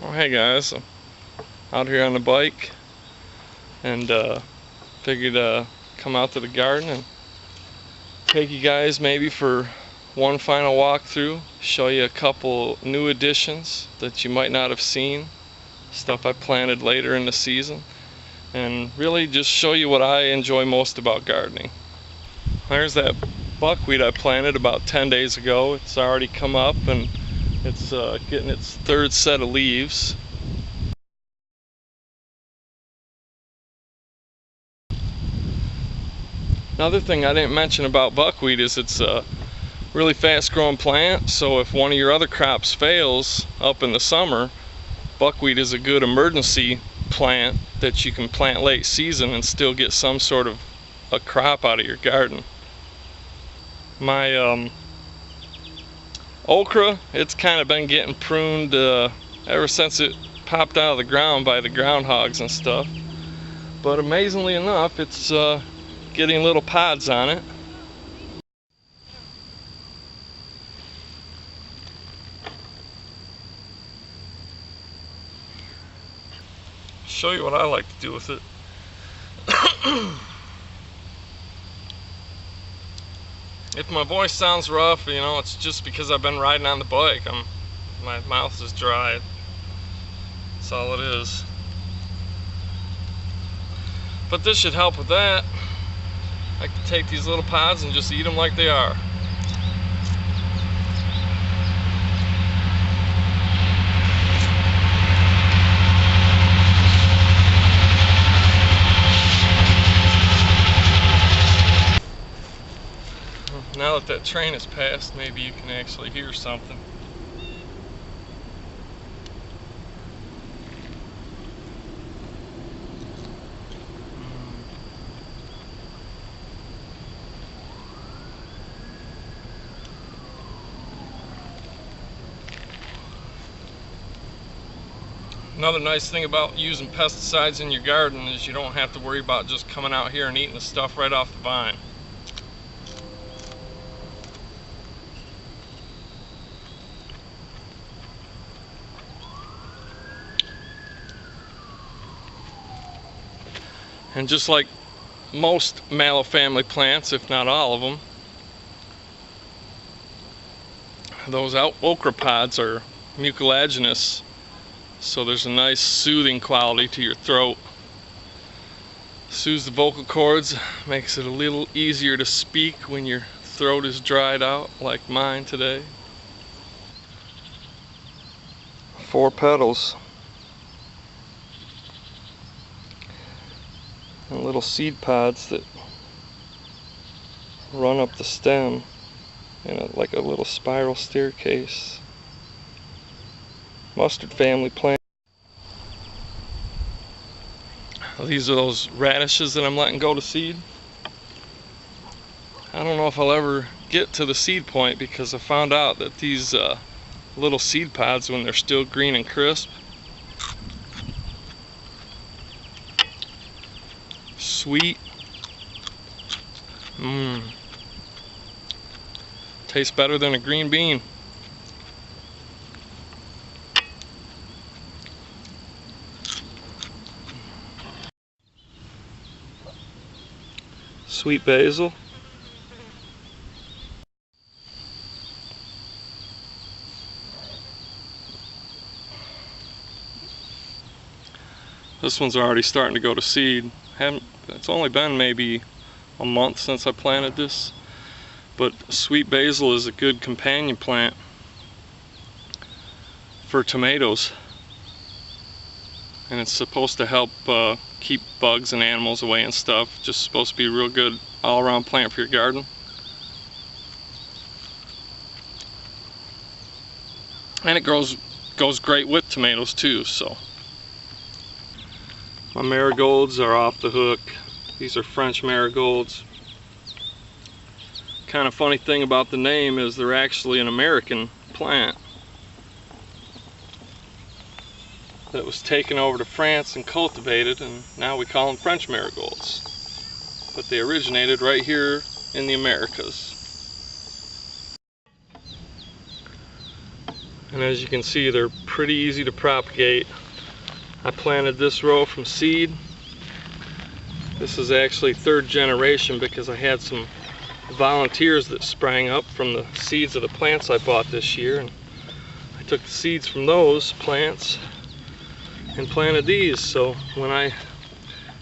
Well, hey guys, I'm out here on the bike and figured come out to the garden and take you guys maybe for one final walkthrough, show you a couple new additions that you might not have seen, stuff I planted later in the season, and really just show you what I enjoy most about gardening. There's that buckwheat I planted about 10 days ago. It's already come up and it's getting its third set of leaves. Another thing I didn't mention about buckwheat is it's a really fast growing plant, so if one of your other crops fails up in the summer, buckwheat is a good emergency plant that you can plant late season and still get some sort of a crop out of your garden. My okra, it's kind of been getting pruned ever since it popped out of the ground by the groundhogs and stuff, but amazingly enough it's getting little pods on it. Show you what I like to do with it. If my voice sounds rough, you know, it's just because I've been riding on the bike. My mouth is dry. That's all it is. But this should help with that. I can take these little pods and just eat them like they are. Now that that train has passed, maybe you can actually hear something. Another nice thing about using pesticides in your garden is you don't have to worry about just coming out here and eating the stuff right off the vine. And just like most mallow family plants, if not all of them, those okra pods are mucilaginous, so there's a nice soothing quality to your throat. Soothes the vocal cords, makes it a little easier to speak when your throat is dried out, like mine today. 4 petals. And little seed pods that run up the stem in like a little spiral staircase. Mustard family plant. These are those radishes that I'm letting go to seed. I don't know if I'll ever get to the seed point because I found out that these little seed pods, when they're still green and crisp, sweet, tastes better than a green bean. Sweet basil. This one's already starting to go to seed. It's only been maybe a month since I planted this, but sweet basil is a good companion plant for tomatoes, and it's supposed to help keep bugs and animals away and stuff. Just supposed to be a real good all-around plant for your garden. And it goes great with tomatoes too. So my marigolds are off the hook. These are French marigolds. Kind of funny thing about the name is they're actually an American plant that was taken over to France and cultivated, and now we call them French marigolds. But they originated right here in the Americas. And as you can see, they're pretty easy to propagate. I planted this row from seed. This is actually third generation because I had some volunteers that sprang up from the seeds of the plants I bought this year, and I took the seeds from those plants and planted these. So when I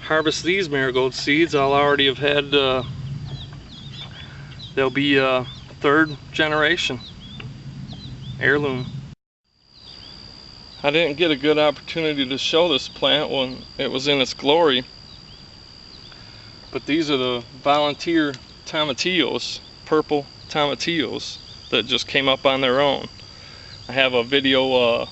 harvest these marigold seeds, I'll already have had they'll be third generation heirloom. I didn't get a good opportunity to show this plant when it was in its glory, but these are the volunteer tomatillos, purple tomatillos that just came up on their own. I have a video, I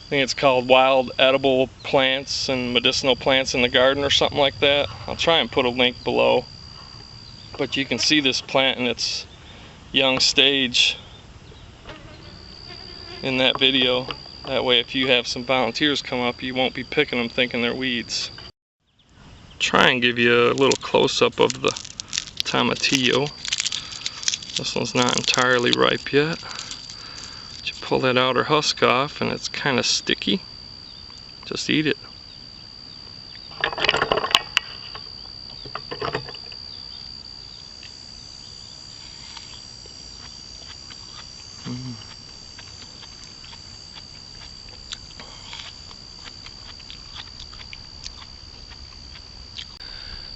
think it's called Wild Edible Plants and Medicinal Plants in the Garden or something like that. I'll try and put a link below. But you can see this plant in its young stage in that video. That way if you have some volunteers come up, you won't be picking them thinking they're weeds. Try and give you a little close-up of the tomatillo. This one's not entirely ripe yet. But you pull that outer husk off and it's kind of sticky. Just eat it.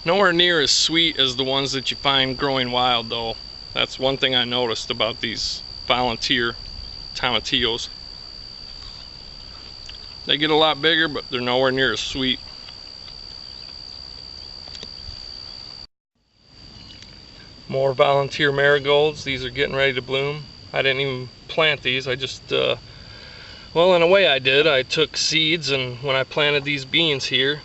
Nowhere near as sweet as the ones that you find growing wild though. That's one thing I noticed about these volunteer tomatillos. They get a lot bigger, but they're nowhere near as sweet. More volunteer marigolds. These are getting ready to bloom. I didn't even plant these. I just, well, in a way I did. I took seeds, and when I planted these beans here,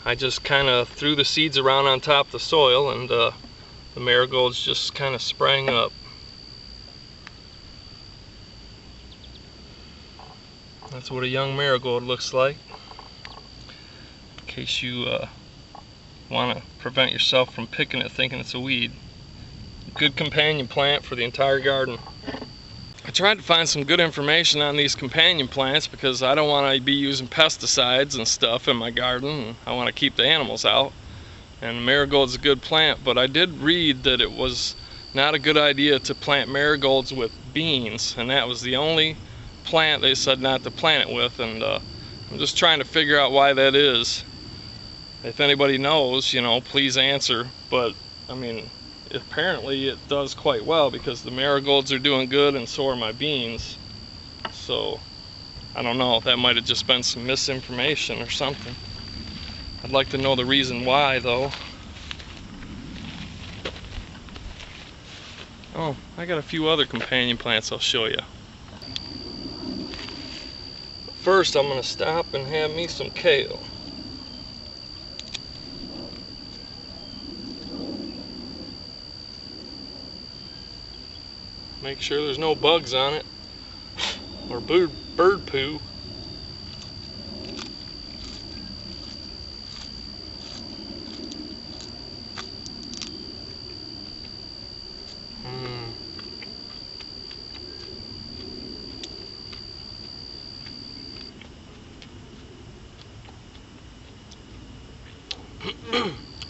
I just kind of threw the seeds around on top of the soil, and the marigolds just kind of sprang up. That's what a young marigold looks like. In case you want to prevent yourself from picking it thinking it's a weed. Good companion plant for the entire garden. I tried to find some good information on these companion plants because I don't want to be using pesticides and stuff in my garden, and I want to keep the animals out. And marigold's a good plant, but I did read that it was not a good idea to plant marigolds with beans, and that was the only plant they said not to plant it with, and I'm just trying to figure out why that is. If anybody knows, you know, please answer. But I mean, apparently it does quite well because the marigolds are doing good and so are my beans. So I don't know, that might have just been some misinformation or something. I'd like to know the reason why though. Oh, I got a few other companion plants I'll show you. First I'm going to stop and have me some kale. Make sure there's no bugs on it or bird poo.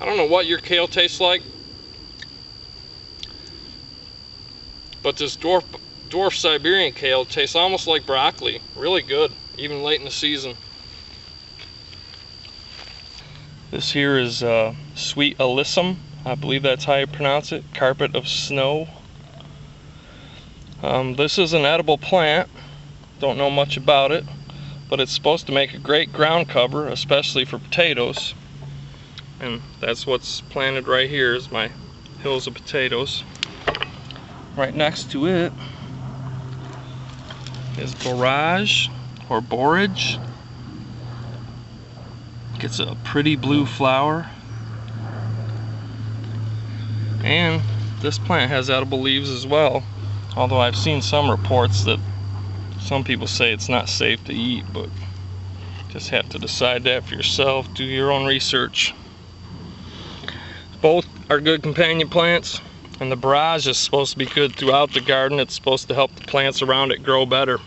I don't know what your kale tastes like, but this dwarf Siberian kale tastes almost like broccoli. Really good, even late in the season. This here is sweet alyssum. I believe that's how you pronounce it. Carpet of snow. This is an edible plant. Don't know much about it, but it's supposed to make a great ground cover, especially for potatoes. And that's what's planted right here is my hills of potatoes. Right next to it is borage or borage. Gets a pretty blue flower. And this plant has edible leaves as well. Although I've seen some reports that some people say it's not safe to eat, but just have to decide that for yourself. Do your own research. Both are good companion plants, and the borage is supposed to be good throughout the garden. It's supposed to help the plants around it grow better.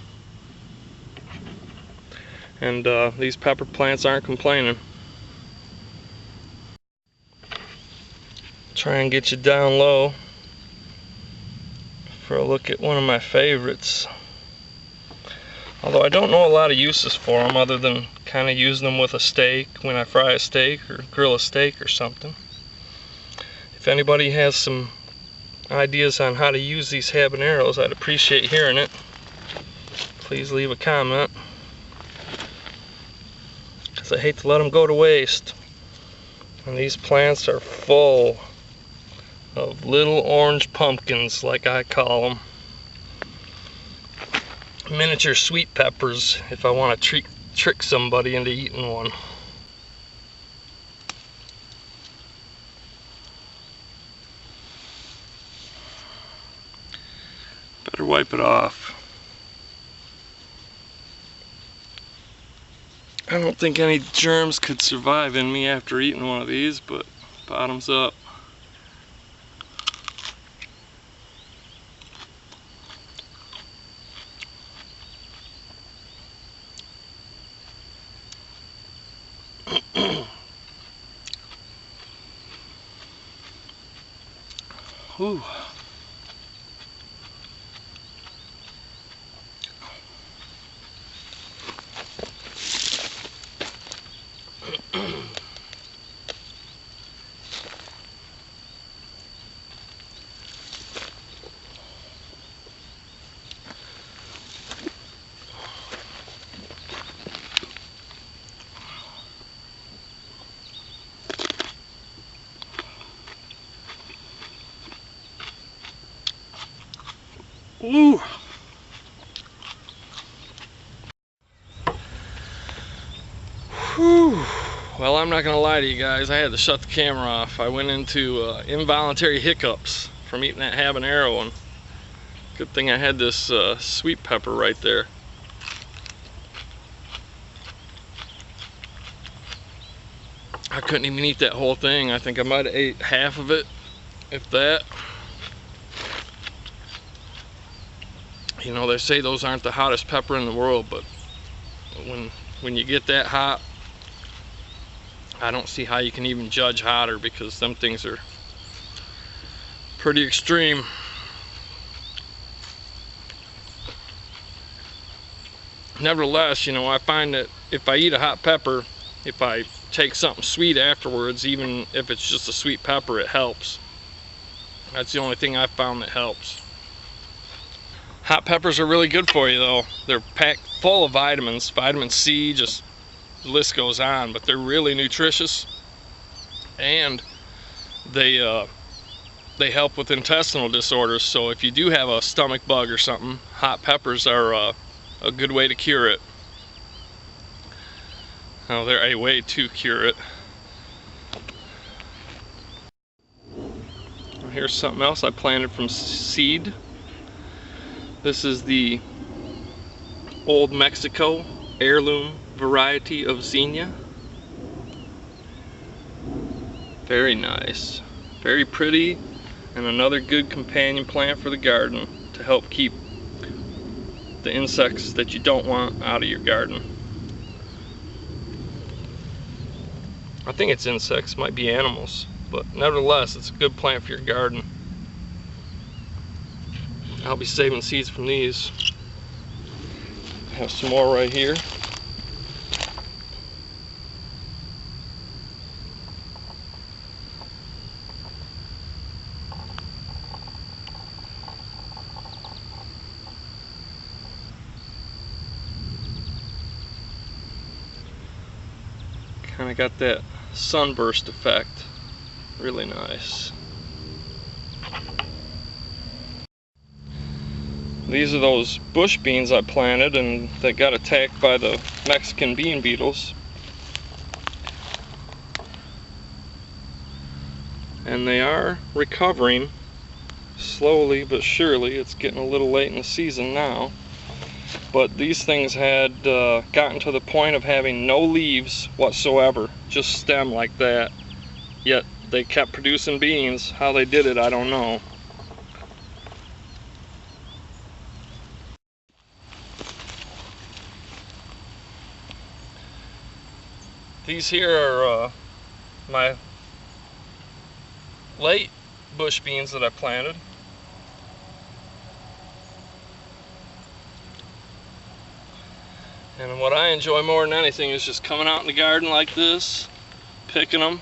and these pepper plants aren't complaining. Try and get you down low for a look at one of my favorites. Although I don't know a lot of uses for them other than kind of using them with a steak when I fry a steak or grill a steak or something. If anybody has some ideas on how to use these habaneros, I'd appreciate hearing it. Please leave a comment, because I hate to let them go to waste. And these plants are full of little orange pumpkins, like I call them. Miniature sweet peppers, if I want to trick somebody into eating one. Better wipe it off. I don't think any germs could survive in me after eating one of these, but bottoms up. Whew. Ooh. Whew. Well, I'm not gonna lie to you guys, I had to shut the camera off. I went into involuntary hiccups from eating that habanero, and good thing I had this sweet pepper right there. I couldn't even eat that whole thing. I think I might have ate half of it, if that. You know, they say those aren't the hottest pepper in the world, but when you get that hot, I don't see how you can even judge hotter, because them things are pretty extreme. Nevertheless, you know, I find that if I eat a hot pepper, if I take something sweet afterwards, even if it's just a sweet pepper, it helps. That's the only thing I've found that helps. Hot peppers are really good for you though. They're packed full of vitamins, vitamin C, just the list goes on, but they're really nutritious, and they help with intestinal disorders. So if you do have a stomach bug or something, hot peppers are a good way to cure it. Oh, they're a way to cure it. Here's something else I planted from seed. This is the Old Mexico heirloom variety of zinnia. Very nice, very pretty, and another good companion plant for the garden to help keep the insects that you don't want out of your garden. I think it's insects, might be animals, but nevertheless, it's a good plant for your garden. I'll be saving seeds from these. I have some more right here. Kind of got that sunburst effect. Really nice. These are those bush beans I planted and they got attacked by the Mexican bean beetles. And they are recovering slowly but surely. It's getting a little late in the season now. But these things had gotten to the point of having no leaves whatsoever, just stem like that. Yet they kept producing beans. How they did it, I don't know. These here are my late bush beans that I planted. And what I enjoy more than anything is just coming out in the garden like this, picking them,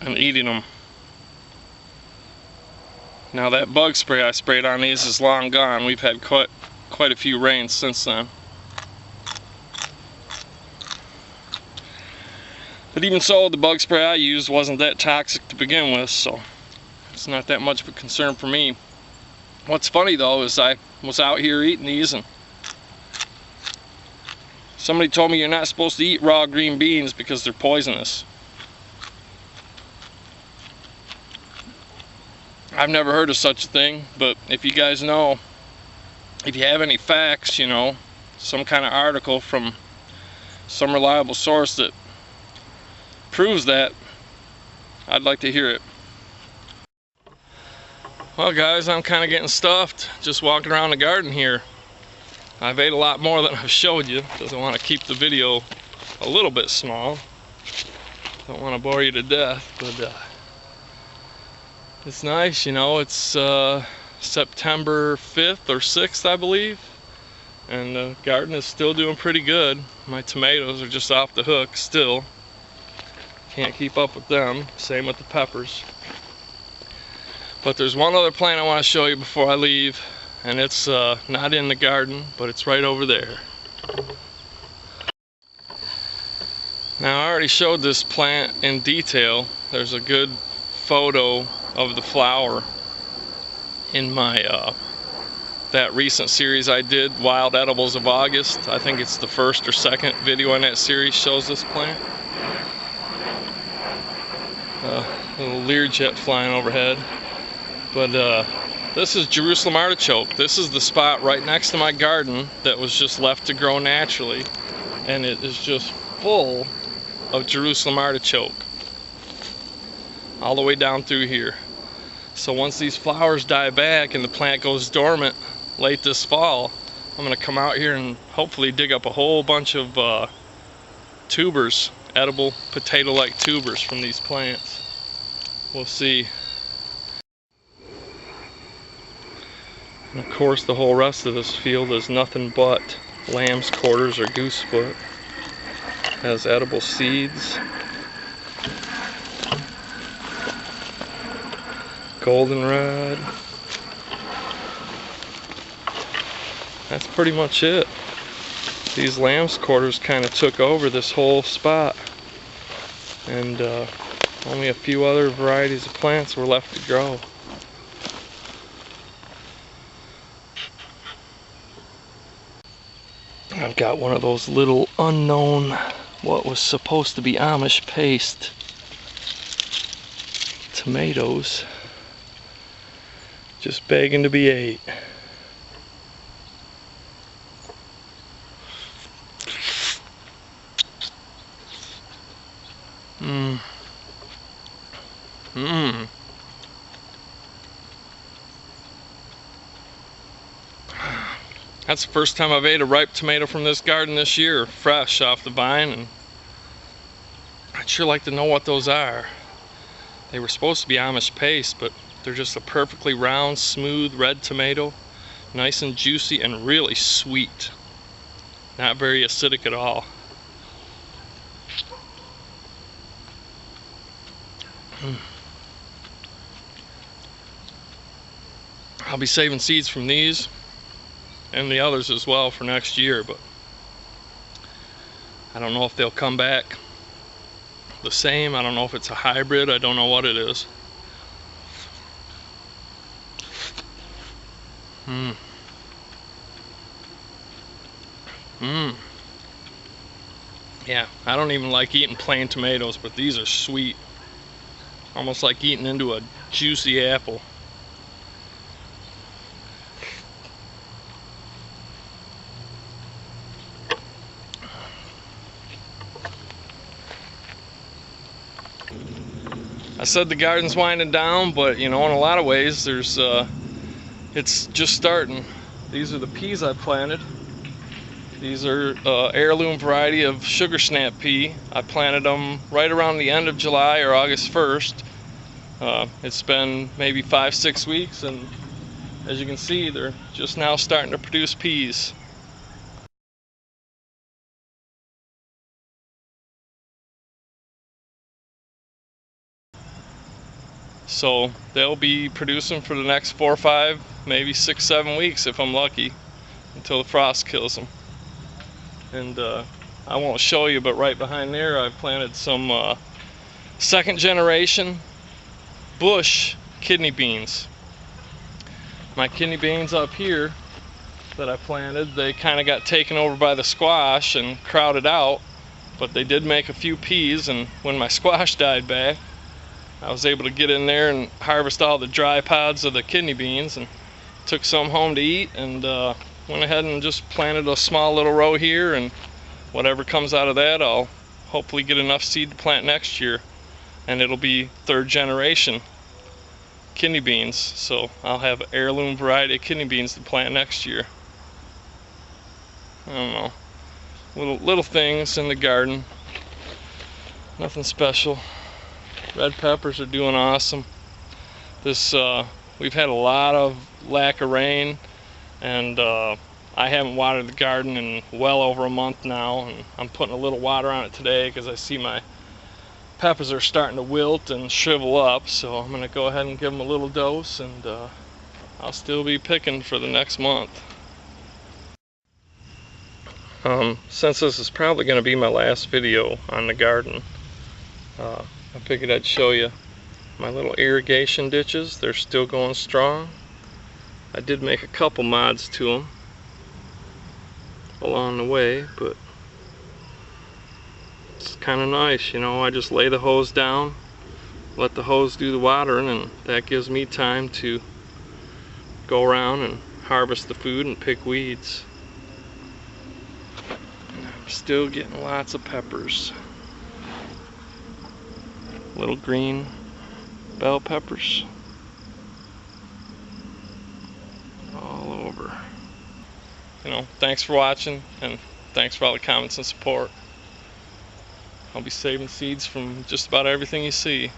and eating them. Now that bug spray I sprayed on these is long gone. We've had quite a few rains since then. But even so, the bug spray I used wasn't that toxic to begin with, so it's not that much of a concern for me. What's funny though is I was out here eating these and somebody told me you're not supposed to eat raw green beans because they're poisonous. I've never heard of such a thing, but if you guys know, if you have any facts, you know, some kind of article from some reliable source that proves that, I'd like to hear it. Well guys, I'm kind of getting stuffed just walking around the garden here. I've ate a lot more than I've showed you because I want to keep the video a little bit small. Don't want to bore you to death, but it's nice, you know. It's September 5th or 6th, I believe, and the garden is still doing pretty good. My tomatoes are just off the hook still. Can't keep up with them. Same with the peppers. But there's one other plant I want to show you before I leave, and it's not in the garden, but it's right over there. Now I already showed this plant in detail. There's a good photo of the flower in my that recent series I did, Wild Edibles of August. I think it's the first or second video in that series shows this plant. Little Learjet flying overhead. But this is Jerusalem artichoke. This is the spot right next to my garden that was just left to grow naturally, and it is just full of Jerusalem artichoke all the way down through here. So once these flowers die back and the plant goes dormant late this fall, I'm gonna come out here and hopefully dig up a whole bunch of tubers, edible potato-like tubers from these plants. We'll see. And of course the whole rest of this field is nothing but lamb's quarters or goosefoot. Has edible seeds. Goldenrod. That's pretty much it. These lamb's quarters kind of took over this whole spot. And only a few other varieties of plants were left to grow. I've got one of those little unknown, what was supposed to be Amish paste tomatoes, just begging to be ate. That's the first time I've ate a ripe tomato from this garden this year, fresh off the vine, and I'd sure like to know what those are. They were supposed to be Amish paste, but they're just a perfectly round, smooth red tomato, nice and juicy and really sweet. Not very acidic at all. I'll be saving seeds from these and the others as well for next year, but I don't know if they'll come back the same. I don't know if it's a hybrid. I don't know what it is. Yeah, I don't even like eating plain tomatoes, but these are sweet. Almost like eating into a juicy apple. I said the garden's winding down, but you know, in a lot of ways, it's just starting. These are the peas I planted. These are heirloom variety of sugar snap pea. I planted them right around the end of July or August 1st. It's been maybe 5-6 weeks, and as you can see, they're just now starting to produce peas. So they'll be producing for the next 4 or 5, maybe 6, 7 weeks if I'm lucky, until the frost kills them. And I won't show you, but right behind there I've planted some second generation bush kidney beans. My kidney beans up here that I planted, they kind of got taken over by the squash and crowded out, but they did make a few peas, and when my squash died back, I was able to get in there and harvest all the dry pods of the kidney beans and took some home to eat, and went ahead and just planted a small little row here, and whatever comes out of that, I'll hopefully get enough seed to plant next year, and it'll be third generation kidney beans, so I'll have an heirloom variety of kidney beans to plant next year. I don't know, little things in the garden, nothing special. Red peppers are doing awesome. We've had a lot of lack of rain, and I haven't watered the garden in well over a month now, and I'm putting a little water on it today because I see my peppers are starting to wilt and shrivel up, so I'm going to go ahead and give them a little dose, and I'll still be picking for the next month. Since this is probably going to be my last video on the garden, I figured I'd show you my little irrigation ditches. They're still going strong. I did make a couple mods to them along the way, but it's kind of nice, you know. I just lay the hose down, let the hose do the watering, and that gives me time to go around and harvest the food and pick weeds. And I'm still getting lots of peppers. Little green bell peppers all over. You know, thanks for watching, and thanks for all the comments and support. I'll be saving seeds from just about everything you see.